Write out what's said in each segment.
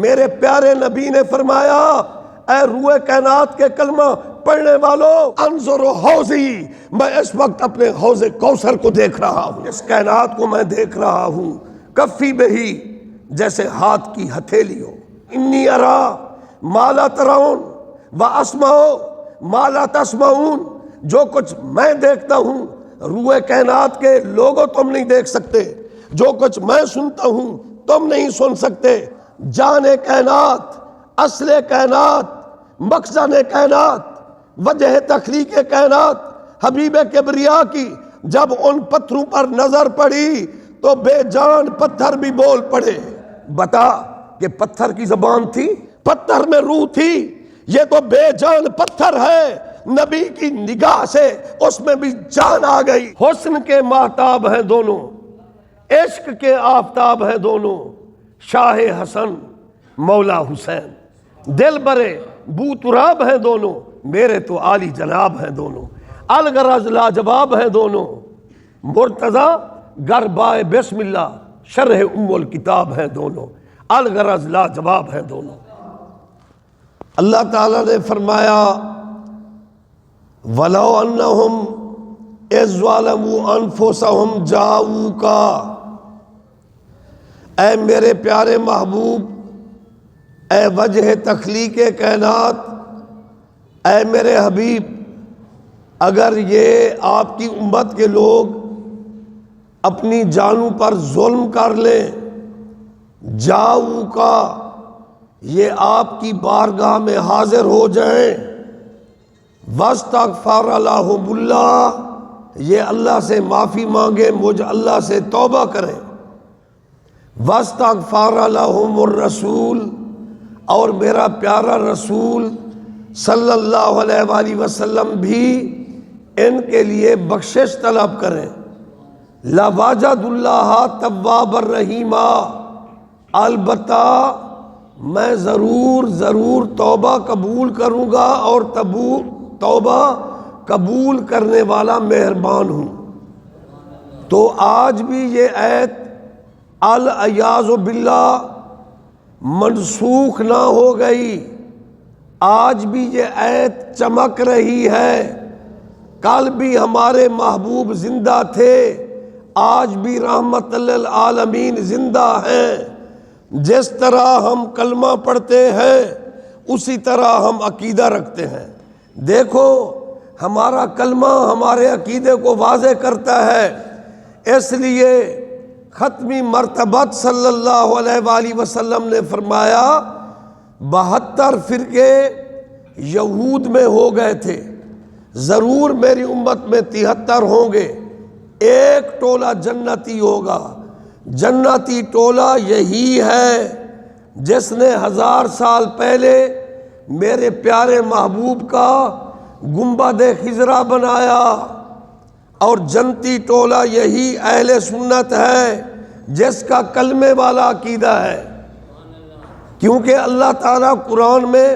میرے پیارے نبی نے فرمایا اے روئے کائنات کے کلمہ پڑھنے والوں، انظروا حوضی، میں اس وقت اپنے حوض کوثر کو دیکھ رہا ہوں، اس کائنات کو میں دیکھ رہا ہوں، کفی بہی، جیسے ہاتھ کی ہتھیلی ہو، انی ارا ما لا ترون واسمع ما لا تسمعون، جو کچھ میں دیکھتا ہوں روئے کائنات کے لوگوں تم نہیں دیکھ سکتے، جو کچھ میں سنتا ہوں تم نہیں سن سکتے۔ جان کائنات، اصل کائنات، مخزن کائنات، وجہ تخلیق کائنات حبیب کبریا کی جب ان پتھروں پر نظر پڑی تو بے جان پتھر بھی بول پڑے۔ بتا کہ پتھر کی زبان تھی، پتھر میں روح تھی، یہ تو بے جان پتھر ہے، نبی کی نگاہ سے اس میں بھی جان آ گئی۔ حسن کے ماہتاب ہیں دونوں، عشق کے آفتاب ہیں دونوں، شاہ حسن مولا حسین، دل برے بو تراب ہیں دونوں، میرے تو عالی جناب ہیں دونوں، الغرض لاجواب ہیں دونوں، مرتضی گربائے بسم اللہ شرح الکتاب ہیں دونوں، الغرض لاجواب ہیں دونوں۔ اللہ تعالیٰ نے فرمایا وَلَوْ أَنَّهُمْ إِذْ ظَلَمُوا أَنفُسَهُمْ جَاءُوكَ، اے میرے پیارے محبوب، اے وجہ تخلیق کائنات، اے میرے حبیب، اگر یہ آپ کی امت کے لوگ اپنی جانوں پر ظلم کر لیں، جاؤکا، یہ آپ کی بارگاہ میں حاضر ہو جائیں، واستغفر لہم اللہ، یہ اللہ سے معافی مانگے، مجھ اللہ سے توبہ کریں، واستغفر لہم الرسول، اور میرا پیارا رسول صلی اللہ علیہ وآلہ وسلم بھی ان کے لیے بخشش طلب کریں، لَوَجَدُ اللَّهَ تَوَّابًا رَحِیمًا، البتہ میں ضرور توبہ قبول کروں گا اور توبہ قبول کرنے والا مہربان ہوں۔ تو آج بھی یہ آیت العیاذ باللہ منسوخ نہ ہو گئی، آج بھی یہ آیت چمک رہی ہے، کل بھی ہمارے محبوب زندہ تھے، آج بھی رحمت للعالمین زندہ ہیں، جس طرح ہم کلمہ پڑھتے ہیں اسی طرح ہم عقیدہ رکھتے ہیں۔ دیکھو ہمارا کلمہ ہمارے عقیدے کو واضح کرتا ہے، اس لیے ختمی مرتبت صلی اللہ علیہ وآلہ وسلم نے فرمایا 72 فرقے یہود میں ہو گئے تھے، ضرور میری امت میں 73 ہوں گے، ایک ٹولہ جنتی ہوگا، جنتی ٹولہ یہی ہے جس نے 1000 سال پہلے میرے پیارے محبوب کا گنبد خضرا بنایا، اور جنتی ٹولہ یہی اہل سنت ہے جس کا کلمے والا عقیدہ ہے، کیونکہ اللہ تعالیٰ قرآن میں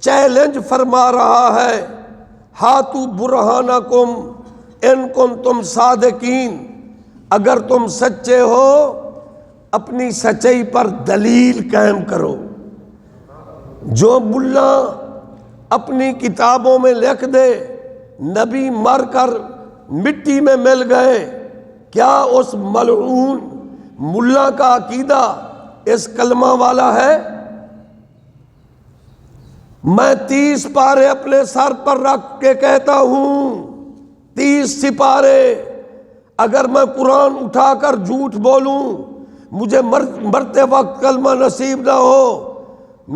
چیلنج فرما رہا ہے، ہاتوا برہانکم ان کنتم صادقین، اگر تم سچے ہو اپنی سچائی پر دلیل قائم کرو۔ جو ملا اپنی کتابوں میں لکھ دے نبی مر کر مٹی میں مل گئے، کیا اس ملعون ملا کا عقیدہ اس کلمہ والا ہے؟ میں 30 پارے اپنے سر پر رکھ کے کہتا ہوں، 30 سپارے، اگر میں قرآن اٹھا کر جھوٹ بولوں، مجھے مرتے وقت کلمہ نصیب نہ ہو،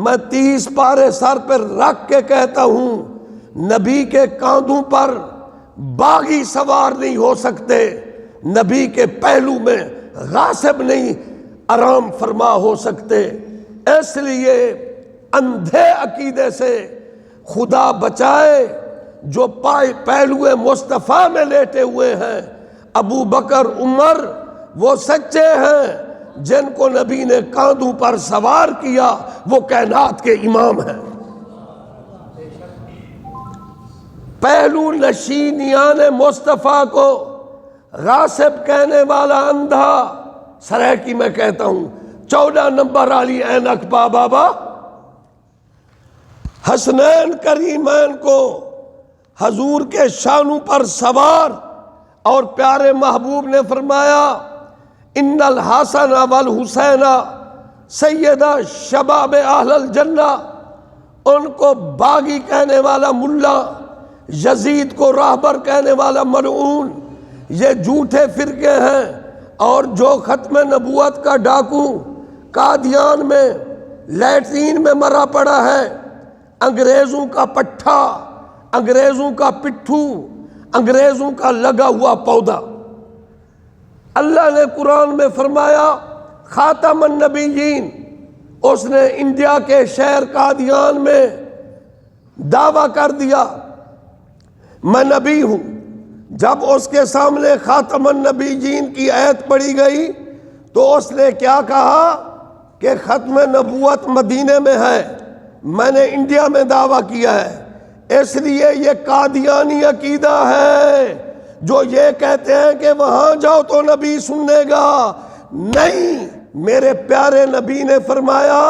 میں 30 پارے سر پر رکھ کے کہتا ہوں، نبی کے کاندھوں پر باغی سوار نہیں ہو سکتے، نبی کے پہلو میں غاصب نہیں آرام فرما ہو سکتے۔ اس لیے اندھے عقیدے سے خدا بچائے، جو پہلو مصطفیٰ میں لیٹے ہوئے ہیں، ابو بکر عمر وہ سچے ہیں جن کو نبی نے کاندھوں پر سوار کیا، وہ کائنات کے امام ہیں۔ پہلو نشینیان مصطفیٰ کو غاصب کہنے والا اندھا، سرائکی میں کہتا ہوں 14 نمبر والی اینک پا بابا۔ حسنین کریمین کو حضور کے شانوں پر سوار اور پیارے محبوب نے فرمایا ان الحسن والحسین سیدہ شباب اہل الجنہ۔ ان کو باغی کہنے والا ملا، یزید کو راہبر کہنے والا ملعون، یہ جھوٹے فرقے ہیں، اور جو ختم نبوت کا ڈاکو قادیان میں لیٹرین میں مرا پڑا ہے، انگریزوں کا پٹھا، انگریزوں کا پٹھو، انگریزوں کا لگا ہوا پودا۔ اللہ نے قرآن میں فرمایا خاتم النبیین، اس نے انڈیا کے شہر قادیان میں دعویٰ کر دیا میں نبی ہوں۔ جب اس کے سامنے خاتم النبیین کی آیت پڑھی گئی تو اس نے کیا کہا کہ ختم نبوت مدینے میں ہے، میں نے انڈیا میں دعویٰ کیا ہے۔ اس لیے یہ قادیانی عقیدہ ہے جو یہ کہتے ہیں کہ وہاں جاؤ تو نبی سننے گا۔ نہیں، میرے پیارے نبی نے فرمایا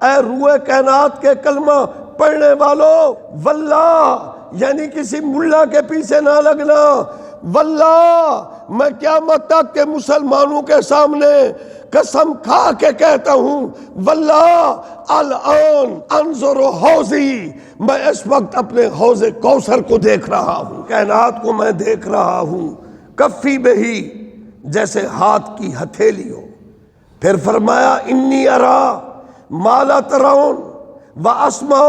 اے روح کائنات کے کلمہ پڑھنے والو، واللہ یعنی کسی ملا کے پیچھے نہ لگنا، واللہ میں قیامت تک کے مسلمانوں کے سامنے قسم کھا کے کہتا ہوں، واللہ الان انظر حوضی، میں اس وقت اپنے حوض کوثر کو دیکھ رہا ہوں، کائنات کو میں دیکھ رہا ہوں، کفی بہی، جیسے ہاتھ کی ہتھیلی ہو۔ پھر فرمایا انی ارا ما لا ترون واسمع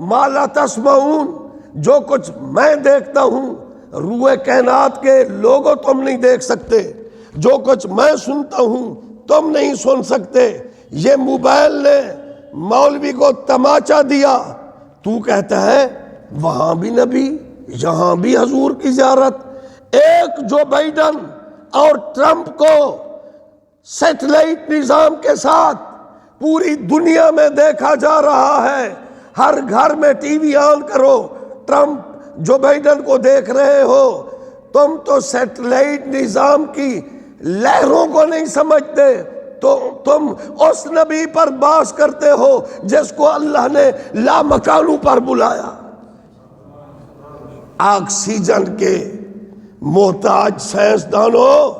ما لا تسمعون، جو کچھ میں دیکھتا ہوں روح کائنات کے لوگوں تم نہیں دیکھ سکتے، جو کچھ میں سنتا ہوں تم نہیں سن سکتے۔ یہ موبائل نے مولوی کو تماچا دیا، تو کہتا ہے وہاں بھی نبی، یہاں بھی حضور کی زیارت۔ ایک جو بائیڈن اور ٹرمپ کو سیٹلائٹ نظام کے ساتھ پوری دنیا میں دیکھا جا رہا ہے، ہر گھر میں ٹی وی آن کرو، ٹرمپ جو بائیڈن کو دیکھ رہے ہو۔ تم تو سیٹلائٹ نظام کی لہروں کو نہیں سمجھتے، تو تم اس نبی پر باس کرتے ہو جس کو اللہ نے لامکانوں پر بلایا۔ آکسیجن کے محتاج سائنسدانوں،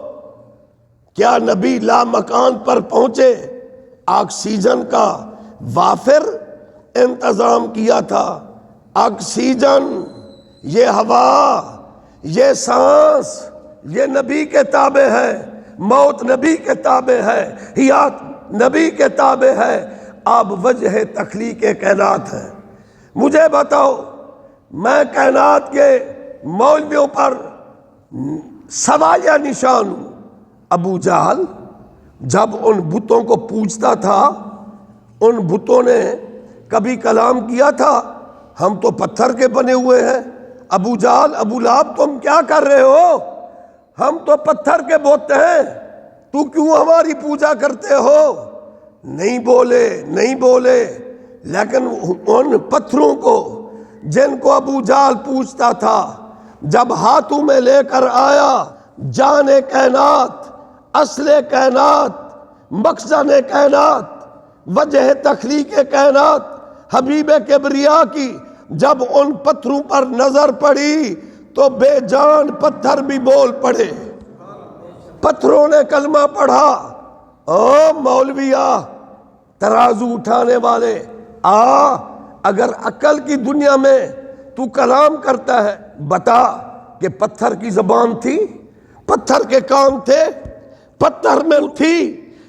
کیا نبی لامکان پر پہنچے؟ آکسیجن کا وافر انتظام کیا تھا۔ آکسیجن، یہ ہوا، یہ سانس، یہ نبی کے تابع ہے، موت نبی کے تابع ہے، حیات نبی کے تابع ہے۔ اب وجہ تخلیق کائنات ہے۔ مجھے بتاؤ، میں کائنات کے مولویوں پر سوالیہ نشان ہوں۔ ابو جہل جب ان بتوں کو پوچھتا تھا، ان بتوں نے کبھی کلام کیا تھا؟ ہم تو پتھر کے بنے ہوئے ہیں۔ ابو جہل، ابو لہب، تم کیا کر رہے ہو؟ ہم تو پتھر کے بت ہیں، تو کیوں ہماری پوجا کرتے ہو؟ نہیں بولے، نہیں بولے۔ لیکن ان پتھروں کو جن کو ابو جہل پوچھتا تھا، جب ہاتھوں میں لے کر آیا جان کائنات، اصل کائنات، مخزن کائنات، وجہ تخلیق کائنات، حبیب کبریا کی جب ان پتھروں پر نظر پڑی تو بے جان پتھر بھی بول پڑے۔ پتھروں نے کلمہ پڑھا، او مولویا، ترازو اٹھانے والے، اگر عقل کی دنیا میں تو کلام کرتا ہے، بتا کہ پتھر کی زبان تھی، پتھر کے کان تھے، پتھر میں تھی،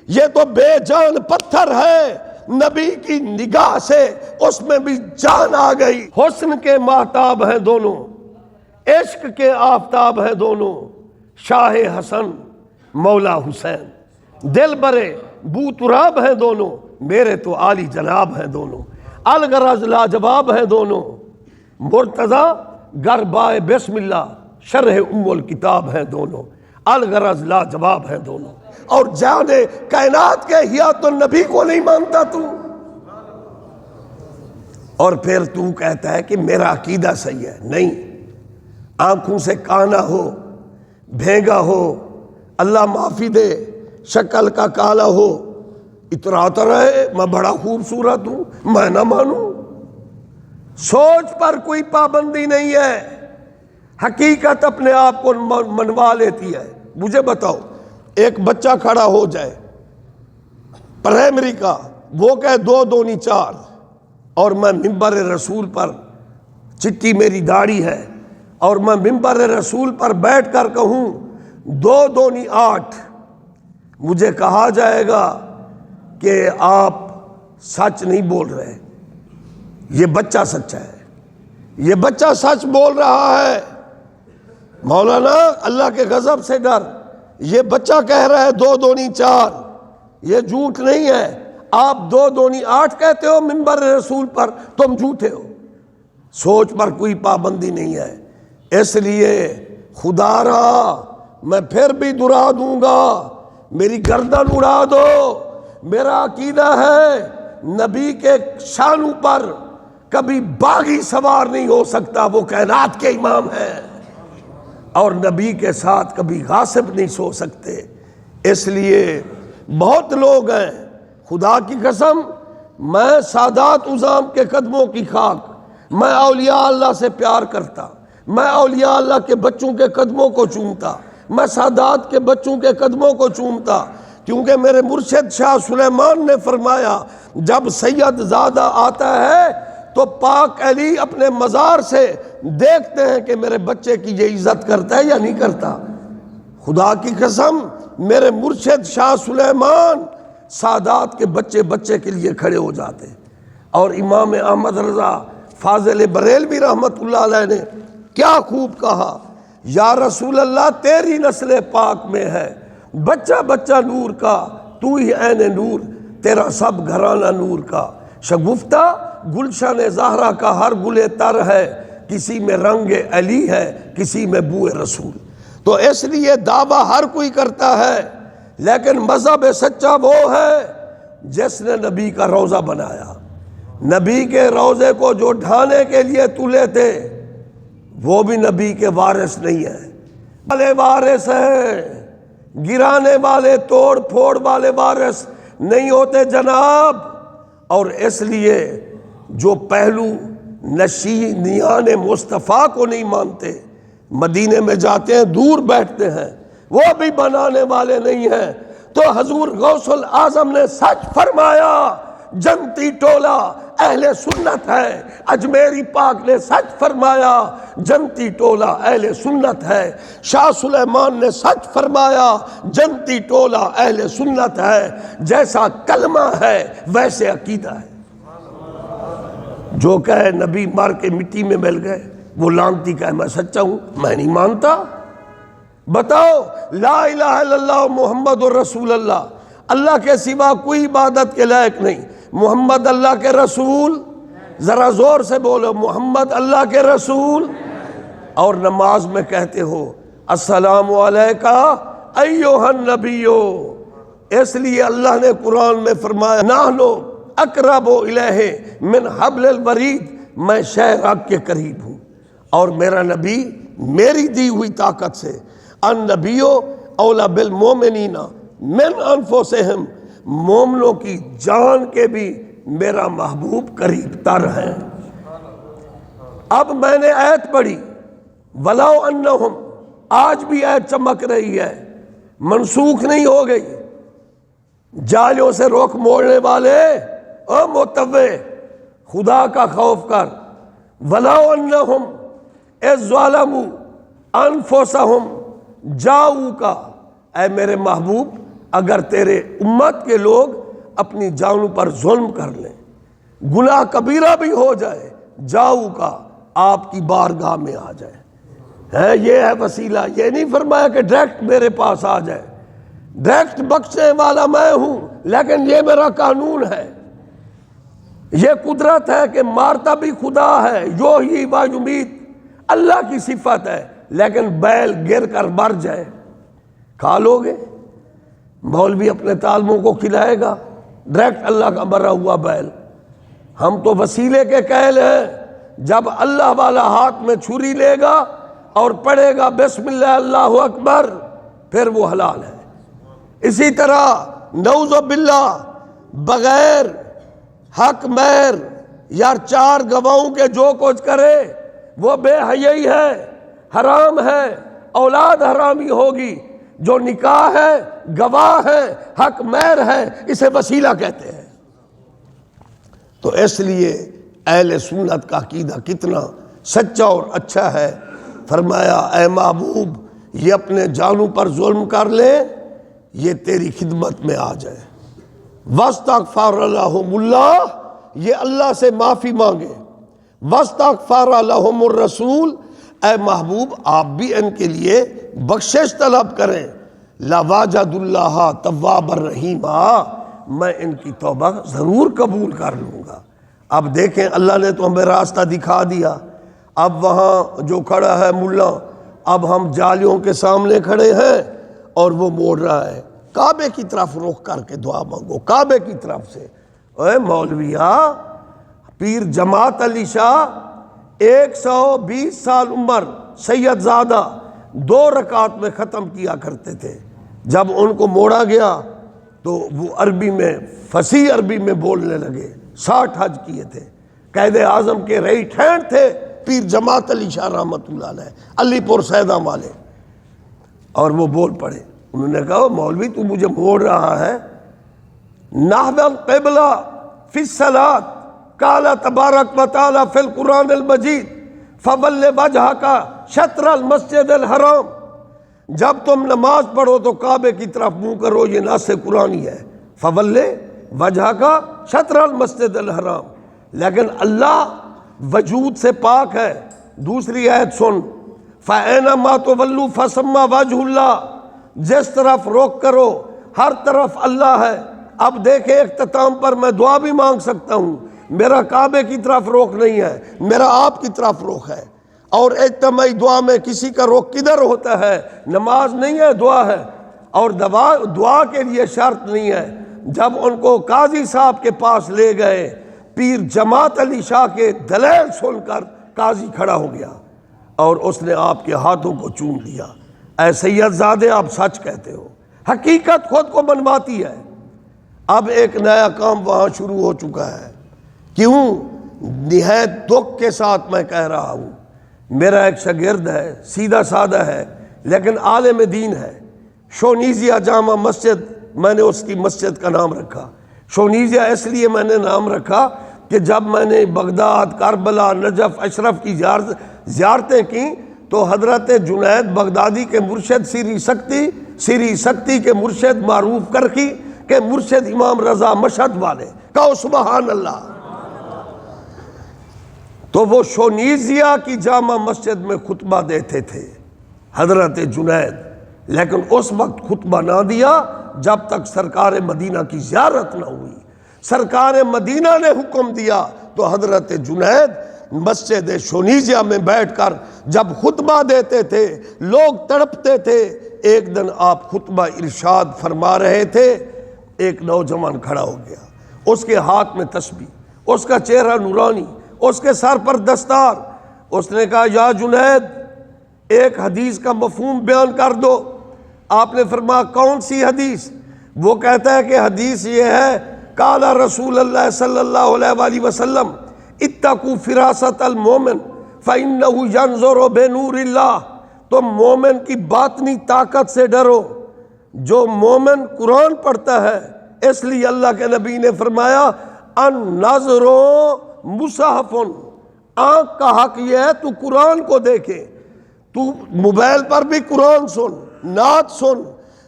یہ تو بے جان پتھر ہے۔ نبی کی نگاہ سے اس میں بھی جان آ گئی۔ حسن کے ماہتاب ہیں دونوں، عشق کے آفتاب ہیں دونوں، شاہ حسن مولا حسین، دل برے بو تراب ہیں دونوں، میرے تو عالی جناب ہیں دونوں، الغرض لاجواب ہیں دونوں، مرتضی گربائے بسم اللہ شرح ام الکتاب ہیں دونوں، الغرض لاجواب ہیں دونوں۔ اور جانے کائنات کے حیات النبی کو نہیں مانتا تو، اور پھر تو کہتا ہے کہ میرا عقیدہ صحیح ہے۔ نہیں، آنکھوں سے کانا ہو، بھینگا ہو، اللہ معافی دے، شکل کا کالا ہو، اتراتا رہے میں بڑا خوبصورت ہوں، میں نہ مانوں۔ سوچ پر کوئی پابندی نہیں ہے، حقیقت اپنے آپ کو منوا لیتی ہے۔ مجھے بتاؤ، ایک بچہ کھڑا ہو جائے پرائمری کا، وہ کہے 2 2 4، اور میں منبر رسول پر، چٹی میری داڑھی ہے، اور میں منبر رسول پر بیٹھ کر کہوں 2 2 8، مجھے کہا جائے گا کہ آپ سچ نہیں بول رہے، یہ بچہ سچا ہے، یہ بچہ سچ بول رہا ہے۔ مولانا اللہ کے غضب سے ڈر، یہ بچہ کہہ رہا ہے 2 2 4، یہ جھوٹ نہیں ہے۔ آپ 2 2 8 کہتے ہو منبر رسول پر، تم جھوٹے ہو۔ سوچ پر کوئی پابندی نہیں ہے، اس لیے خدا را میں پھر بھی دہرا دوں گا، میری گردن اڑا دو۔ میرا عقیدہ ہے نبی کے شانوں پر کبھی باغی سوار نہیں ہو سکتا، وہ کائنات کے امام ہیں، اور نبی کے ساتھ کبھی غاصب نہیں سو سکتے۔ اس لیے بہت لوگ ہیں، خدا کی قسم میں سادات عظام کے قدموں کی خاک، میں اولیاء اللہ سے پیار کرتا، میں اولیاء اللہ کے بچوں کے قدموں کو چومتا، میں سادات کے بچوں کے قدموں کو چومتا، کیونکہ میرے مرشد شاہ سلیمان نے فرمایا جب سید زادہ آتا ہے تو پاک علی اپنے مزار سے دیکھتے ہیں کہ میرے بچے کی یہ عزت کرتا ہے یا نہیں کرتا۔ خدا کی قسم میرے مرشد شاہ سلیمان سادات کے بچے بچے کے لیے کھڑے ہو جاتے، اور امام احمد رضا فاضل بریلوی رحمت اللہ علیہ نے کیا خوب کہا، یا رسول اللہ تیری نسل پاک میں ہے بچہ بچہ نور کا، تو ہی عین نور، تیرا سب گھرانہ نور کا، شگفتہ گلشن زہرا کا ہر گل تر ہے، کسی میں رنگ علی ہے کسی میں بوئے رسول۔ تو اس لیے دعویٰ ہر کوئی کرتا ہے، لیکن مذہب سچا وہ ہے جس نے نبی کا روضہ بنایا۔ نبی کے روضے کو جو ڈھانے کے لیے تلے تھے وہ بھی نبی کے وارث نہیں ہیں، والے وارث ہیں، گرانے والے توڑ پھوڑ والے وارث نہیں ہوتے جناب۔ اور اس لیے جو پہلو نشینیان مصطفیٰ کو نہیں مانتے، مدینے میں جاتے ہیں دور بیٹھتے ہیں، وہ بھی بنانے والے نہیں ہیں، تو حضور غوث الاعظم نے سچ فرمایا، جنتی ٹولہ اہل سنت ہے۔ اجمیری پاک نے سچ فرمایا، جنتی ٹولہ اہل سنت ہے۔ شاہ سلیمان نے سچ فرمایا، جنتی ٹولہ اہل سنت ہے۔ جیسا کلمہ ہے ویسے عقیدہ ہے۔ جو کہے نبی مر کے مٹی میں مل گئے، وہ لانتی کہے میں سچا ہوں، میں نہیں مانتا۔ بتاؤ لا الہ الا اللہ محمد الرسول اللہ، اللہ کے سوا کوئی عبادت کے لائق نہیں، محمد اللہ کے رسول، ذرا زور سے بولو محمد اللہ کے رسول۔ اور نماز میں کہتے ہو السلام علیکہ ایھا النبیو، اس لیے اللہ نے قرآن میں فرمایا نحن اقرب الیہ من حبل الورید، میں شہ راگ کے قریب ہوں، اور میرا نبی میری دی ہوئی طاقت سے، النبی اولی بالمؤمنین من انفسہم، مومنوں کی جان کے بھی میرا محبوب قریب تر ہے۔ اب میں نے آیت پڑھی وَلَوْ أَنَّهُمْ، آج بھی آیت چمک رہی ہے، منسوخ نہیں ہو گئی۔ جالیوں سے رخ موڑنے والے او متوع، خدا کا خوف کر۔ وَلَوْ أَنَّهُمْ إِذْ ظَلَمُوا أَنفُسَهُمْ جَاءُوكَ، اے میرے محبوب اگر تیرے امت کے لوگ اپنی جانوں پر ظلم کر لیں، گناہ کبیرہ بھی ہو جائے، جاؤ کا آپ کی بارگاہ میں آ جائے، یہ ہے وسیلہ۔ یہ نہیں فرمایا کہ ڈائریکٹ میرے پاس آ جائے، ڈائریکٹ بخشنے والا میں ہوں، لیکن یہ میرا قانون ہے، یہ قدرت ہے کہ مارتا بھی خدا ہے، یحیی و یمیت اللہ کی صفت ہے، لیکن بیل گر کر مر جائے کھا لو گے؟ مولوی اپنے طالبوں کو کھلائے گا ڈائریکٹ اللہ کا مرا ہوا بیل؟ ہم تو وسیلے کے قائل ہیں، جب اللہ والا ہاتھ میں چھری لے گا اور پڑھے گا بسم اللہ اللہ اکبر، پھر وہ حلال ہے۔ اسی طرح نعوذ باللہ بغیر حق مہر یا 4 گواہوں کے جو کچھ کرے وہ بے حیائی ہے، حرام ہے، اولاد حرامی ہوگی۔ جو نکاح ہے، گواہ ہے، حق مہر ہے، اسے وسیلہ کہتے ہیں۔ تو اس لیے اہل سنت کا عقیدہ کتنا سچا اور اچھا ہے۔ فرمایا اے محبوب، یہ اپنے جانوں پر ظلم کر لے، یہ تیری خدمت میں آ جائے، واستغفر لهم اللہ، یہ اللہ سے معافی مانگے، واستغفر لهم الرسول، اے محبوب آپ بھی ان کے لیے بخشش طلب کریں، لواجد اللہ تواب الرحیم، میں ان کی توبہ ضرور قبول کر لوں گا۔ اب دیکھیں اللہ نے تو ہمیں راستہ دکھا دیا، اب وہاں جو کھڑا ہے ملا، اب ہم جالیوں کے سامنے کھڑے ہیں اور وہ موڑ رہا ہے، کعبے کی طرف رخ کر کے دعا مانگو، کعبے کی طرف سے۔ اے مولویا، پیر جماعت علی شاہ 120 سال عمر سید زادہ 2 رکعت میں ختم کیا کرتے تھے۔ جب ان کو موڑا گیا تو وہ عربی میں، فصیح عربی میں بولنے لگے۔ 60 حج کیے تھے، قائد اعظم کے رائٹ ہینڈ تھے پیر جماعت علی شاہ رحمۃ اللہ علیہ، علی پور سیدہ والے۔ اور وہ بول پڑے، انہوں نے کہا مولوی تو مجھے موڑ رہا ہے، نحو القبلہ فی الصلاۃ قال تبارک و تعالی فی القرآن المجید فول وجہک شطر المسجد الحرام، جب تم نماز پڑھو تو کعبے کی طرف منہ کرو، یہ نص قرآنی ہے، فول وجہک شطر المسجد الحرام۔ لیکن اللہ وجود سے پاک ہے۔ دوسری آیت سن، فَأَيْنَمَا تُوَلُّوا فَثَمَّ وَجْهُ اللَّهِ، جس طرف رخ کرو ہر طرف اللہ ہے۔ اب دیکھیں اختتام پر میں دعا بھی مانگ سکتا ہوں، میرا کعبے کی طرف رخ نہیں ہے، میرا آپ کی طرف رخ ہے۔ اور اجتماعی دعا میں کسی کا رخ کدھر ہوتا ہے؟ نماز نہیں ہے، دعا ہے۔ اور دعا کے لیے شرط نہیں ہے۔ جب ان کو قاضی صاحب کے پاس لے گئے، پیر جماعت علی شاہ کے دلیل سن کر قاضی کھڑا ہو گیا اور اس نے آپ کے ہاتھوں کو چوم لیا۔ اے سید زادے، آپ سچ کہتے ہو، حقیقت خود کو منواتی ہے۔ اب ایک نیا کام وہاں شروع ہو چکا ہے۔ کیوں؟ نہایت دکھ کے ساتھ میں کہہ رہا ہوں، میرا ایک شاگرد ہے، سیدھا سادہ ہے لیکن عالم دین ہے، شونیزیا جامع مسجد، میں نے اس کی مسجد کا نام رکھا شونیزیا، اس لیے میں نے نام رکھا کہ جب میں نے بغداد، کربلا، نجف، اشرف کی زیارتیں کی تو حضرت جنید بغدادی کے مرشد سری سکتی کے مرشد معروف کرخی کے مرشد امام رضا مشہد والے، کہو سبحان اللہ۔ تو وہ شونیزیا کی جامع مسجد میں خطبہ دیتے تھے حضرت جنید، لیکن اس وقت خطبہ نہ دیا جب تک سرکار مدینہ کی زیارت نہ ہوئی۔ سرکار مدینہ نے حکم دیا تو حضرت جنید مسجد شونیزیا میں بیٹھ کر جب خطبہ دیتے تھے، لوگ تڑپتے تھے۔ ایک دن آپ خطبہ ارشاد فرما رہے تھے، ایک نوجوان کھڑا ہو گیا، اس کے ہاتھ میں تسبیح، اس کا چہرہ نورانی، اس کے سر پر دستار۔ اس نے کہا یا جنید، ایک حدیث کا مفہوم بیان کر دو۔ آپ نے فرمایا کون سی حدیث؟ وہ کہتا ہے کہ حدیث یہ ہے، قال رسول اللہ صلی اللہ علیہ وآلہ وسلم اتقوا فراست المومن فإنه ينظر بنور اللہ، تم مومن کی باطنی طاقت سے ڈرو۔ جو مومن قرآن پڑھتا ہے، اس لیے اللہ کے نبی نے فرمایا النظر مصحف، آنکھ کا حق یہ ہے تو قرآن کو دیکھے۔ تو موبائل پر بھی قرآن سن، نعت سن،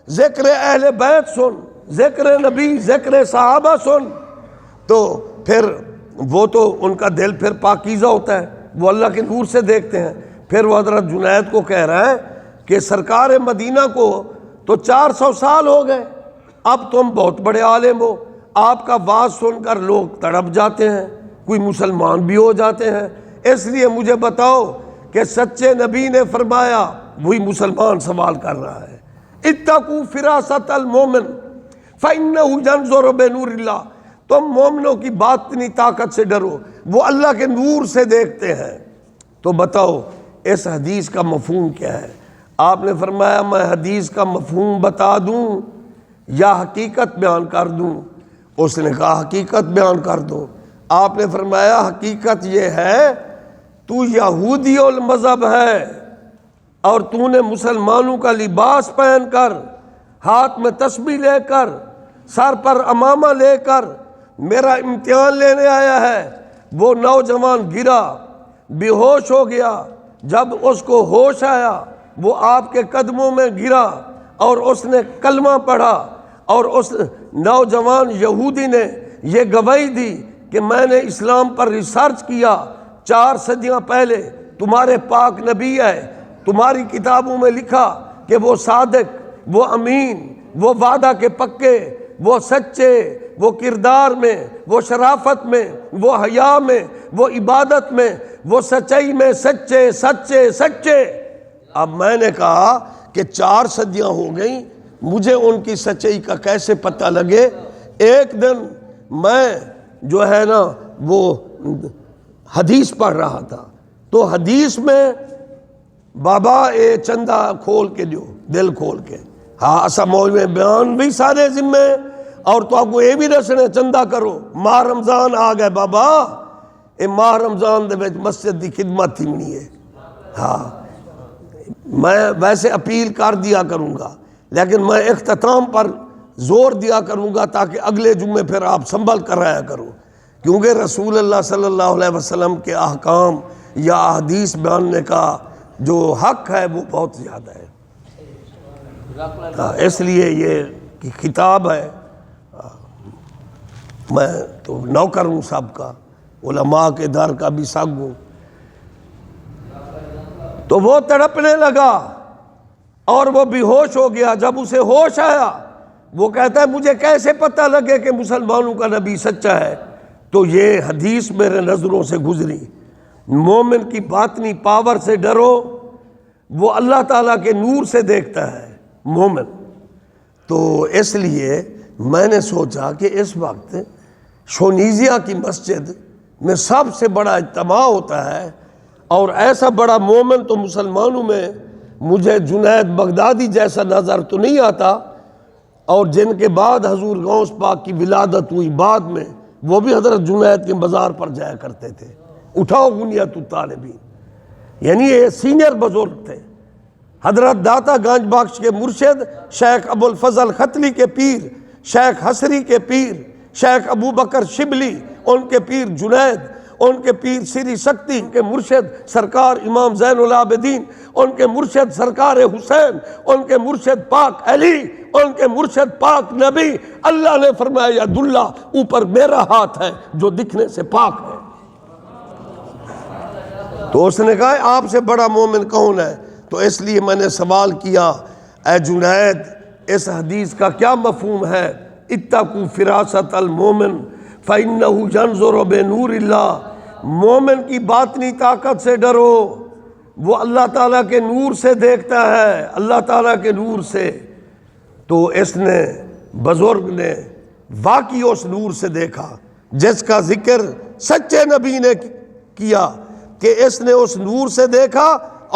ذکر اہل بیت سن، ذکر نبی، ذکر صحابہ سن، تو پھر وہ تو ان کا دل پھر پاکیزہ ہوتا ہے، وہ اللہ کے نور سے دیکھتے ہیں۔ پھر وہ حضرت جنید کو کہہ رہا ہے کہ سرکار مدینہ کو تو 400 سال ہو گئے، اب تم بہت بڑے عالم ہو، آپ کا واز سن کر لوگ تڑپ جاتے ہیں، کوئی مسلمان بھی ہو جاتے ہیں، اس لیے مجھے بتاؤ کہ سچے نبی نے فرمایا، وہی مسلمان سوال کر رہا ہے، اتقوا فراست المومن فإنه ينظر بنور اللہ، تم مومنوں کی باطنی طاقت سے ڈرو، وہ اللہ کے نور سے دیکھتے ہیں۔ تو بتاؤ اس حدیث کا مفہوم کیا ہے؟ آپ نے فرمایا میں حدیث کا مفہوم بتا دوں یا حقیقت بیان کر دوں؟ اس نے کہا حقیقت بیان کر دو۔ آپ نے فرمایا حقیقت یہ ہے تو یہودی المذہب ہے اور تو نے مسلمانوں کا لباس پہن کر، ہاتھ میں تسبیح لے کر، سر پر امامہ لے کر میرا امتحان لینے آیا ہے۔ وہ نوجوان گرا، بے ہوش ہو گیا۔ جب اس کو ہوش آیا وہ آپ کے قدموں میں گرا اور اس نے کلمہ پڑھا، اور اس نوجوان یہودی نے یہ گواہی دی کہ میں نے اسلام پر ریسرچ کیا 4 صدیاں پہلے، تمہارے پاک نبی ہے، تمہاری کتابوں میں لکھا کہ وہ صادق، وہ امین، وہ وعدہ کے پکے، وہ سچے، وہ کردار میں، وہ شرافت میں، وہ حیا میں، وہ عبادت میں، وہ سچائی میں سچے سچے سچے۔ اب میں نے کہا کہ 4 صدیاں ہو گئیں، مجھے ان کی سچائی کا کیسے پتہ لگے؟ ایک دن میں جو ہے نا وہ حدیث پڑھ رہا تھا، تو حدیث میں بابا اے چندہ کھول کے دیو، دل کھول کے، ہاں اسا مولوی بیان بھی سارے ذمے، اور تو آپ کو یہ بھی دسنے چندہ کرو۔ ماہ رمضان آ گئے بابا، اے ماہ رمضان دے وچ مسجد دی خدمت تھی منی ہے، ہاں میں ویسے اپیل کر دیا کروں گا، لیکن میں اختتام پر زور دیا کروں گا تاکہ اگلے جمعے پھر آپ سنبھل کر آیا کرو، کیونکہ رسول اللہ صلی اللہ علیہ وسلم کے احکام یا احادیث بیاننے کا جو حق ہے وہ بہت زیادہ ہے۔ اس لیے یہ خطاب ہے، میں تو نوکر ہوں سب کا، علماء کے در کا بھی سگ ہوں۔ تو وہ تڑپنے لگا اور وہ بے ہوش ہو گیا۔ جب اسے ہوش آیا وہ کہتا ہے مجھے کیسے پتہ لگے کہ مسلمانوں کا نبی سچا ہے؟ تو یہ حدیث میرے نظروں سے گزری، مومن کی باطنی پاور سے ڈرو، وہ اللہ تعالیٰ کے نور سے دیکھتا ہے مومن۔ تو اس لیے میں نے سوچا کہ اس وقت شونیزیا کی مسجد میں سب سے بڑا اجتماع ہوتا ہے، اور ایسا بڑا مومن تو مسلمانوں میں مجھے جنید بغدادی جیسا نظر تو نہیں آتا، اور جن کے بعد حضور غوث پاک کی ولادت ہوئی بعد میں، وہ بھی حضرت جنید کے مزار پر جایا کرتے تھے۔ اٹھاؤ غنیت الطالبین، یعنی یہ سینئر بزرگ تھے۔ حضرت داتا گنج بخش کے مرشد شیخ ابو الفضل ختلی کے پیر، شیخ حسری کے پیر، شیخ ابو بکر شبلی، ان کے پیر جنید، ان کے پیر سری سکتی کے مرشد سرکار امام زین العابدین، ان کے مرشد سرکار حسین، ان کے مرشد پاک علی، ان کے مرشد پاک نبی۔ اللہ نے فرمایا ید اللہ، اوپر میرا ہاتھ ہے جو دکھنے سے پاک ہے۔ تو اس نے کہا آپ سے بڑا مومن کون ہے؟ تو اس لیے میں نے سوال کیا اے جنید اس حدیث کا کیا مفہوم ہے؟ اتقوا فراست المومن فإنہ ینظر بنور اللہ، مومن کی باطنی طاقت سے ڈرو، وہ اللہ تعالیٰ کے نور سے دیکھتا ہے، اللہ تعالیٰ کے نور سے۔ تو اس نے بزرگ نے واقعی اس نور سے دیکھا جس کا ذکر سچے نبی نے کیا، کہ اس نے اس نور سے دیکھا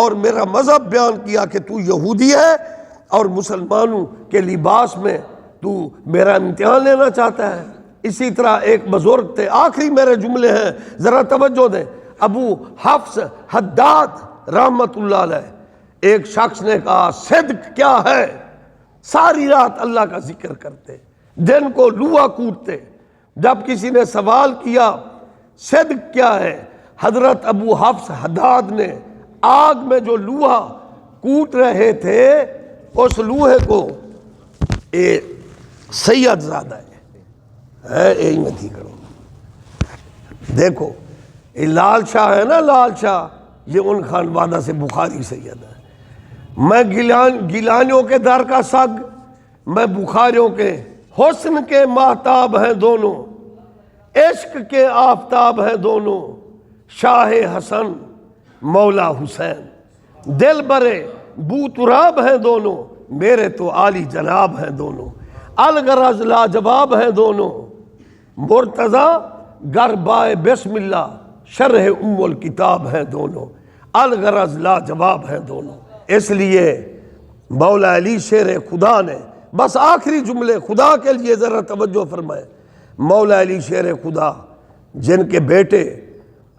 اور میرا مذہب بیان کیا کہ تو یہودی ہے اور مسلمانوں کے لباس میں تو میرا امتحان لینا چاہتا ہے۔ اسی طرح ایک بزرگ تھے، آخری میرے جملے ہیں ذرا توجہ دیں، ابو حفص حداد رحمت اللہ علیہ، ایک شخص نے کہا صدق کیا ہے؟ ساری رات اللہ کا ذکر کرتے، دن کو لوہا کوٹتے۔ جب کسی نے سوال کیا صدق کیا ہے، حضرت ابو حفص حداد نے آگ میں جو لوہا کوٹ رہے تھے اس لوہے کو اے سید زادہ ہے یہی میں تھی کروں، دیکھو یہ لال شاہ ہے نا، لال شاہ یہ ان خانوادہ سے بخاری سید ہے۔ میں گیلانیوں کے در کا سگ، میں بخاریوں کے حسن کے ماہتاب ہیں دونوں، عشق کے آفتاب ہیں دونوں، شاہ حسن مولا حسین، دل برے بو تراب ہیں دونوں، میرے تو عالی جناب ہیں دونوں، الغرض لاجواب ہیں دونوں، مرتضی گربائے بسم اللہ شرح ام الکتاب ہیں دونوں، الغرض لاجواب ہیں دونوں۔ اس لیے مولا علی شیر خدا نے، بس آخری جملے خدا کے لیے ذرا توجہ فرمائے، مولا علی شیر خدا جن کے بیٹے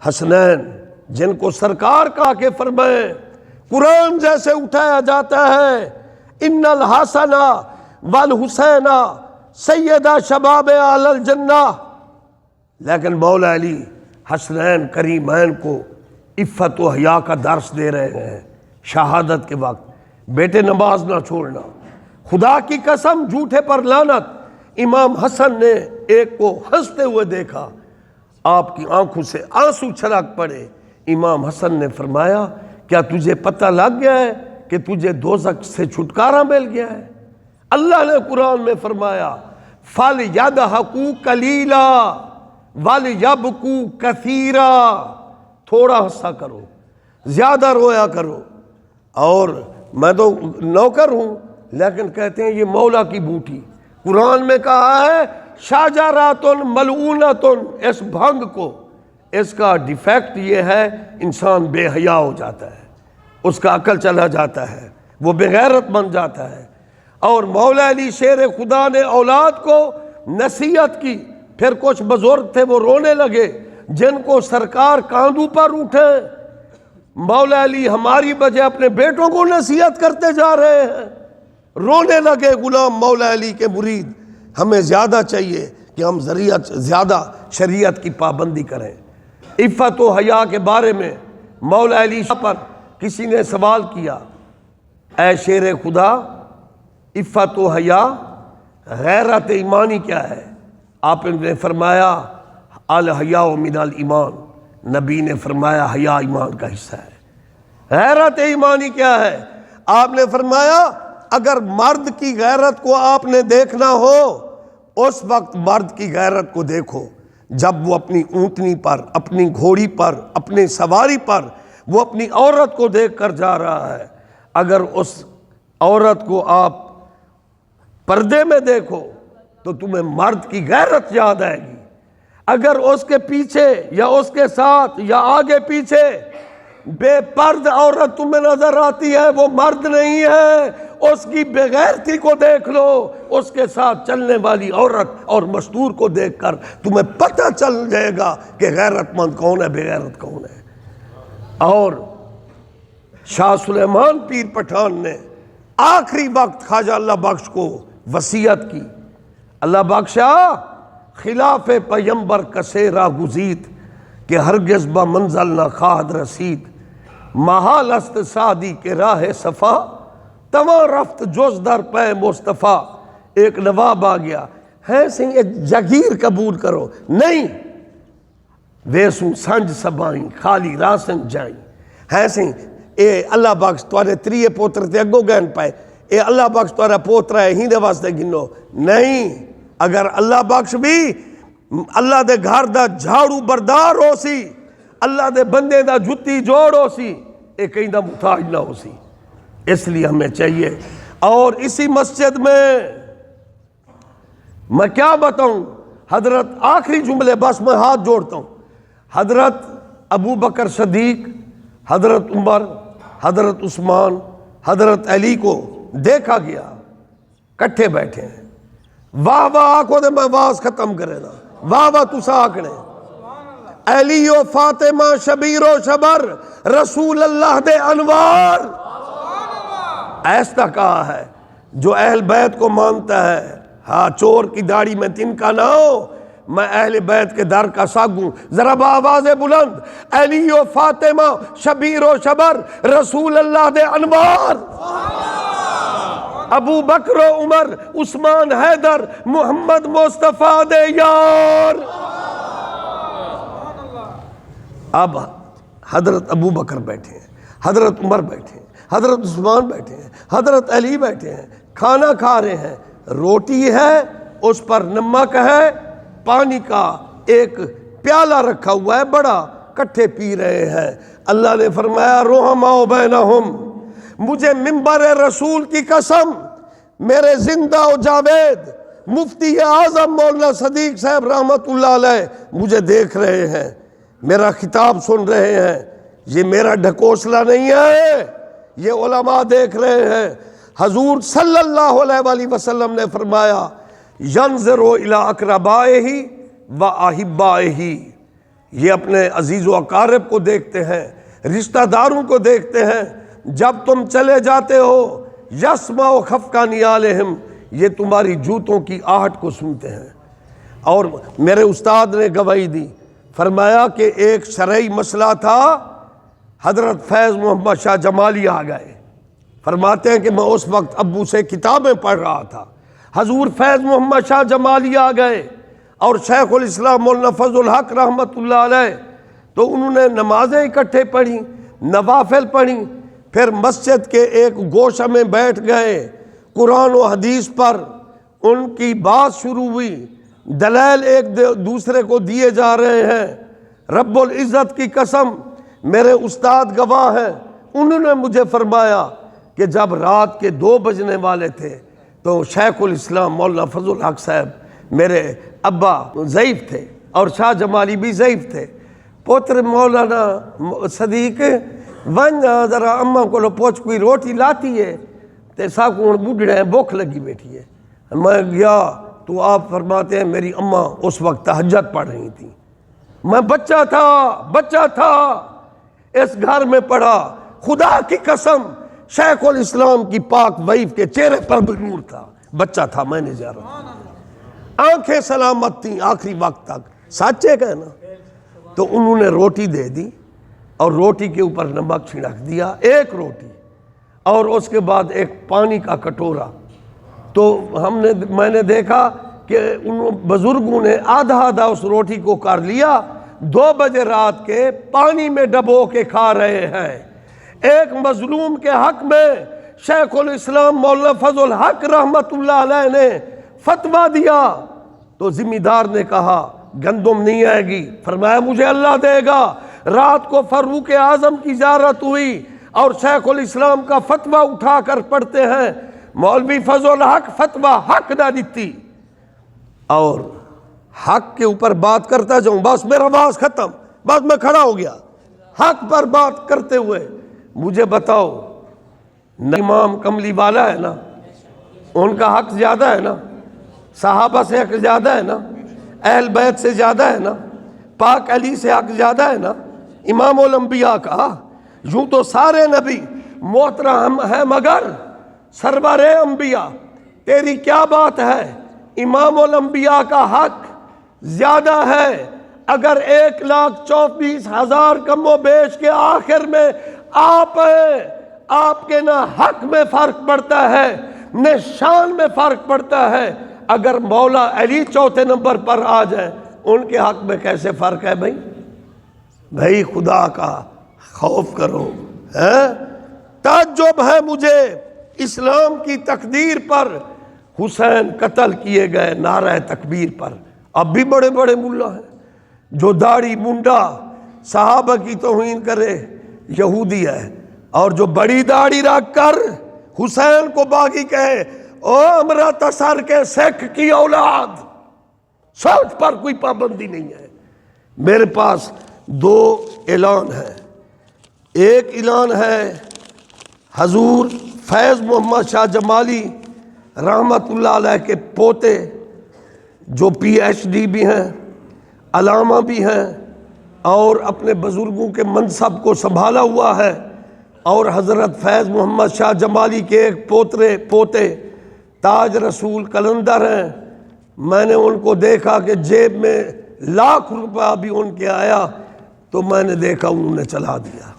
حسنین جن کو سرکار کہا کہ فرمائیں قرآن جیسے اٹھایا جاتا ہے ان الحسن والحسین سیدہ شباب اہل الجنہ، لیکن مولا علی حسنین کریمین کو عفت و حیا کا درس دے رہے ہیں شہادت کے وقت۔ بیٹے نماز نہ چھوڑنا، خدا کی قسم جھوٹے پر لعنت۔ امام حسن نے ایک کو ہنستے ہوئے دیکھا، آپ کی آنکھوں سے آنسو چھلک پڑے۔ امام حسن نے فرمایا کیا تجھے پتہ لگ گیا ہے کہ تجھے دوزخ سے چھٹکارا مل گیا ہے؟ اللہ نے قرآن میں فرمایا فَلْيَضْحَكُوا قَلِيلًا وَلْيَبْكُوا كَثِيرًا، تھوڑا ہنسا کرو، زیادہ رویا کرو۔ اور میں تو نوکر ہوں، لیکن کہتے ہیں یہ مولا کی بوٹی۔ قرآن میں کہا ہے شاجرات ملعونۃ، اس بھنگ کو، اس کا ڈیفیکٹ یہ ہے انسان بے حیا ہو جاتا ہے، اس کا عقل چلا جاتا ہے، وہ بے غیرت بن جاتا ہے۔ اور مولا علی شیر خدا نے اولاد کو نصیحت کی، پھر کچھ بزرگ تھے وہ رونے لگے جن کو سرکار کاندھوں پر اٹھے۔ مولا علی ہماری بجائے اپنے بیٹوں کو نصیحت کرتے جا رہے ہیں، رونے لگے غلام مولا علی کے مرید۔ ہمیں زیادہ چاہیے کہ ہم زیادہ شریعت کی پابندی کریں۔ عفت و حیا کے بارے میں مولا علی پر کسی نے سوال کیا، اے شیر خدا عفت و حیا غیرت ایمانی کیا ہے؟ آپ نے فرمایا الحیاء من الایمان، نبی نے فرمایا حیا ایمان کا حصہ ہے۔ غیرت ایمانی کیا ہے؟ آپ نے فرمایا اگر مرد کی غیرت کو آپ نے دیکھنا ہو اس وقت مرد کی غیرت کو دیکھو جب وہ اپنی اونٹنی پر، اپنی گھوڑی پر، اپنی سواری پر وہ اپنی عورت کو دیکھ کر جا رہا ہے۔ اگر اس عورت کو آپ پردے میں دیکھو تو تمہیں مرد کی غیرت یاد آئے گی۔ اگر اس کے پیچھے یا اس کے ساتھ یا آگے پیچھے بے پرد عورت تمہیں نظر آتی ہے وہ مرد نہیں ہے، اس کی بے غیرتی کو دیکھ لو، اس کے ساتھ چلنے والی عورت اور مستور کو دیکھ کر تمہیں پتہ چل جائے گا کہ غیرت مند کون ہے، بے غیرت کون ہے۔ اور شاہ سلیمان پیر پٹھان نے آخری وقت خواجہ اللہ بخش کو وصیت کی، اللہ بخشا خلاف پیمبر کسے راہ گزید کہ ہرگز با منزل نہ خواہد رسید، محال است سعدی کے راہ صفا تمام رفت جز در پہ مصطفیٰ۔ ایک نواب آ گیا ہے سی جگیر قبول کرو، نہیں ویسوں سنج سبائیں خالی راسن جائیں ہے سی اے اللہ بخش توارے تریے پوتر تے اگو گین پائے، اے اللہ بخش توارا پوترا ہے ہی دے واسطے گنو، نہیں۔ اگر اللہ بخش بھی اللہ دے گھر دا جھاڑو بردار ہو سی، اللہ دے بندے دا جتی جوڑ ہو سی، اے کہیں دا محتاج نہ ہو سی۔ اس لیے ہمیں چاہیے۔ اور اسی مسجد میں کیا بتاؤں، حضرت آخری جملے بس میں ہاتھ جوڑتا ہوں، حضرت ابو بکر صدیق، حضرت عمر، حضرت عثمان، حضرت علی کو دیکھا گیا کٹھے بیٹھے ہیں، واہ واہ آکھو دے میں آواز ختم کرے نا، واہ واہ تسا آکھنے علی و فاطمہ شبیر و شبر رسول اللہ دے انوار۔ ایسا کہا ہے جو اہل بیت کو مانتا ہے، ہاں چور کی داڑھی میں تن کا نہ ہو، میں اہل بیت کے در کا ساگوں، ذرا بآواز بلند علی و فاطمہ شبیر و شبر رسول اللہ دے انوار، ابو بکر و عمر عثمان حیدر محمد مصطفیٰ دے یار۔ اب حضرت ابو بکر بیٹھے ہیں، حضرت عمر بیٹھے ہیں، حضرت عثمان بیٹھے ہیں، حضرت علی بیٹھے ہیں، کھانا کھا رہے ہیں، روٹی ہے اس پر نمک ہے، پانی کا ایک پیالہ رکھا ہوا ہے بڑا، کٹھے پی رہے ہیں۔ اللہ نے فرمایا رحماء بینہم، مجھے منبر رسول کی قسم، میرے زندہ و جاوید مفتی اعظم مولانا صدیق صاحب رحمت اللہ علیہ مجھے دیکھ رہے ہیں، میرا خطاب سن رہے ہیں، یہ میرا ڈھکوسلا نہیں ہے، یہ علماء دیکھ رہے ہیں۔ حضور صلی اللہ علیہ وآلہ وسلم نے فرمایا ینظروا الی اقربائہ و احبائہ، یہ اپنے عزیز و اقارب کو دیکھتے ہیں، رشتہ داروں کو دیکھتے ہیں۔ جب تم چلے جاتے ہو یسمع خفق نعالہم، یہ تمہاری جوتوں کی آہٹ کو سنتے ہیں۔ اور میرے استاد نے گواہی دی، فرمایا کہ ایک شرعی مسئلہ تھا، حضرت فیض محمد شاہ جمالی آ گئے۔ فرماتے ہیں کہ میں اس وقت ابو سے کتابیں پڑھ رہا تھا، حضور فیض محمد شاہ جمالی آ گئے اور شیخ الاسلام مولانا فضل الحق رحمۃ اللہ علیہ، تو انہوں نے نمازیں اکٹھے پڑھی، نوافل پڑھی، پھر مسجد کے ایک گوشہ میں بیٹھ گئے، قرآن و حدیث پر ان کی بات شروع ہوئی، دلائل ایک دوسرے کو دیے جا رہے ہیں۔ رب العزت کی قسم، میرے استاد گواہ ہیں، انہوں نے مجھے فرمایا کہ جب رات کے 2 بجنے والے تھے تو شیخ الاسلام مولانا فضل الحق صاحب، میرے ابا ضعیف تھے اور شاہ جمالی بھی ضعیف تھے، پوتر مولانا صدیق ون ذرا اماں کو پوچھ کوئی روٹی لاتی ہے، تے صاحب کو بوڑھے ہیں، بھوک لگی بیٹھی ہے۔ میں گیا تو آپ فرماتے ہیں میری اماں اس وقت تہجد پڑھ رہی تھی، میں بچہ تھا اس گھر میں پڑھا، خدا کی قسم شیخ الاسلام کی پاک وائف کے چہرے پر بھی نور تھا، بچہ تھا، میں نہیں جا رہا تھا، آنکھیں سلامت تھیں آخری وقت تک، سچے کہنا۔ تو انہوں نے روٹی دے دی اور روٹی کے اوپر نمک چھڑک دیا، ایک روٹی، اور اس کے بعد ایک پانی کا کٹورا۔ تو میں نے دیکھا کہ ان بزرگوں نے آدھا اس روٹی کو کر لیا، 2 بجے رات کے پانی میں ڈبو کے کھا رہے ہیں۔ ایک مظلوم کے حق میں شیخ الاسلام مولانا فضل الحق رحمت اللہ علیہ نے فتویٰ دیا، تو ذمہ دار نے کہا گندم نہیں آئے گی، فرمایا مجھے اللہ دے گا۔ رات کو فاروق اعظم کی زیارت ہوئی اور شیخ الاسلام کا فتویٰ اٹھا کر پڑھتے ہیں، مولوی فضل الحق فتویٰ حق نہ دیتی، اور حق کے اوپر بات کرتا جاؤں، بس میرا باز ختم، بس میں کھڑا ہو گیا، حق پر بات کرتے ہوئے مجھے بتاؤ، امام کملی والا ہے نا، ان کا حق زیادہ ہے نا، صحابہ سے حق زیادہ ہے نا، اہل بیت سے زیادہ ہے نا، پاک علی سے حق زیادہ ہے نا، امام الانبیاء کا؟ یوں تو سارے نبی محترم ہیں، مگر سرور انبیاء تیری کیا بات ہے؟ امام الانبیاء کا حق زیادہ ہے۔ اگر 1,24,000 کم و بیش کے آخر میں آپ ہیں، آپ کے نہ حق میں فرق پڑتا ہے نہ شان میں فرق پڑتا ہے۔ اگر مولا علی 4تھے نمبر پر آ جائیں، ان کے حق میں کیسے فرق ہے؟ بھائی خدا کا خوف کرو۔ تعجب ہے مجھے اسلام کی تقدیر پر، حسین قتل کیے گئے نعرہ تکبیر پر، اب بھی بڑے بڑے ملا ہیں جو داڑھی منڈا صحابہ کی توہین کرے، یہودی ہے، اور جو بڑی داڑھی رکھ کر حسین کو باغی کہے، او امرت سر کے سکھ کی اولاد، سوچ پر کوئی پابندی نہیں ہے۔ میرے پاس 2 اعلان ہیں۔ ایک اعلان ہے حضور فیض محمد شاہ جمالی رحمت اللہ علیہ کے پوتے، جو PhD بھی ہیں، علامہ بھی ہیں، اور اپنے بزرگوں کے منصب کو سنبھالا ہوا ہے، اور حضرت فیض محمد شاہ جمالی کے ایک پوتے تاج رسول قلندر ہیں۔ میں نے ان کو دیکھا کہ جیب میں لاکھ روپیہ بھی ان کے آیا، تو میں نے دیکھا انہوں نے چلا دیا،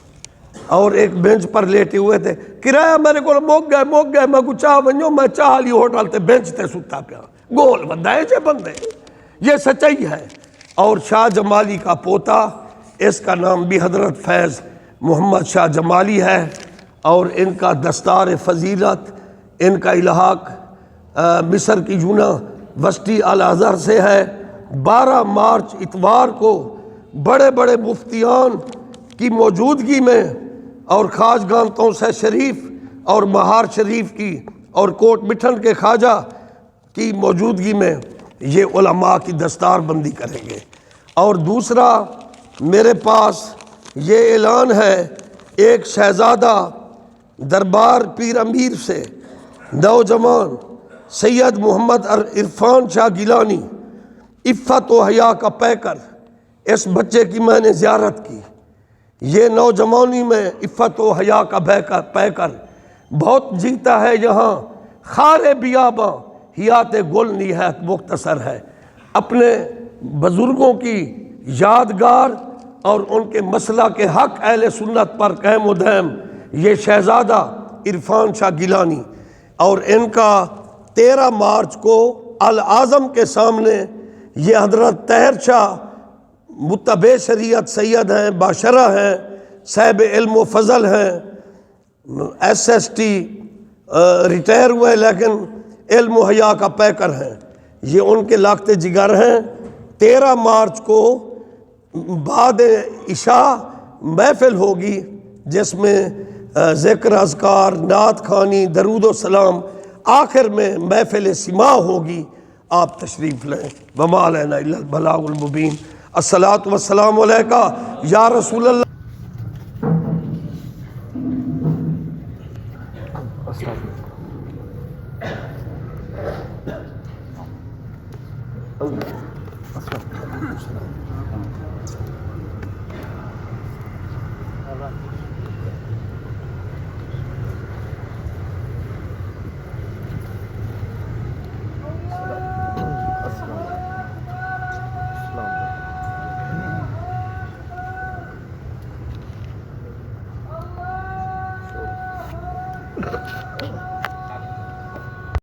اور ایک بینچ پر لیٹے ہوئے تھے، کرایہ میرے کو موک گئے، میں کو چاہ ونجو، میں چاہ لی ہوٹل تے بینچ تے ستا پیا، گول بندائے جے بندے، یہ سچائی ہے۔ اور شاہ جمالی کا پوتا، اس کا نام بھی حضرت فیض محمد شاہ جمالی ہے، اور ان کا دستار فضیلت، ان کا الحاق مصر کی یونیورسٹی الازہر سے ہے۔ 12 مارچ اتوار کو بڑے بڑے مفتیان کی موجودگی میں، اور خواجگان توسہ شریف اور مہار شریف کی اور کوٹ مٹھن کے خواجہ کی موجودگی میں یہ علماء کی دستار بندی کریں گے۔ اور دوسرا میرے پاس یہ اعلان ہے، ایک شہزادہ دربار پیر امیر سے، نوجوان، سید محمد عرفان شاہ گیلانی، عفت و حیا کا پیکر، اس بچے کی میں نے زیارت کی۔ یہ نوجوانی میں عفت و حیا کا پیکر بہت جیتا ہے یہاں، خار بیاباں حیات گل نہایت مختصر ہے۔ اپنے بزرگوں کی یادگار اور ان کے مسئلہ کے حق اہل سنت پر قائم و دائم یہ شہزادہ عرفان شاہ گیلانی، اور ان کا 13 مارچ کو العظم کے سامنے یہ حضرت طاہر شاہ متبع شریعت سید ہیں، باشرہ ہیں، صاحب علم و فضل ہیں، SST ریٹائر ہوئے لیکن علم و حیا کا پیکر ہیں، یہ ان کے لاقتے جگر ہیں۔ 13 مارچ کو بعد عشاء محفل ہوگی جس میں ذکر اذکار، نعت خوانی، درود و سلام، آخر میں محفل سماع ہوگی۔ آپ تشریف لیں۔ وما علینا الا البلاغ المبین۔ الصلاۃ والسلام علیکہ یا رسول اللہ۔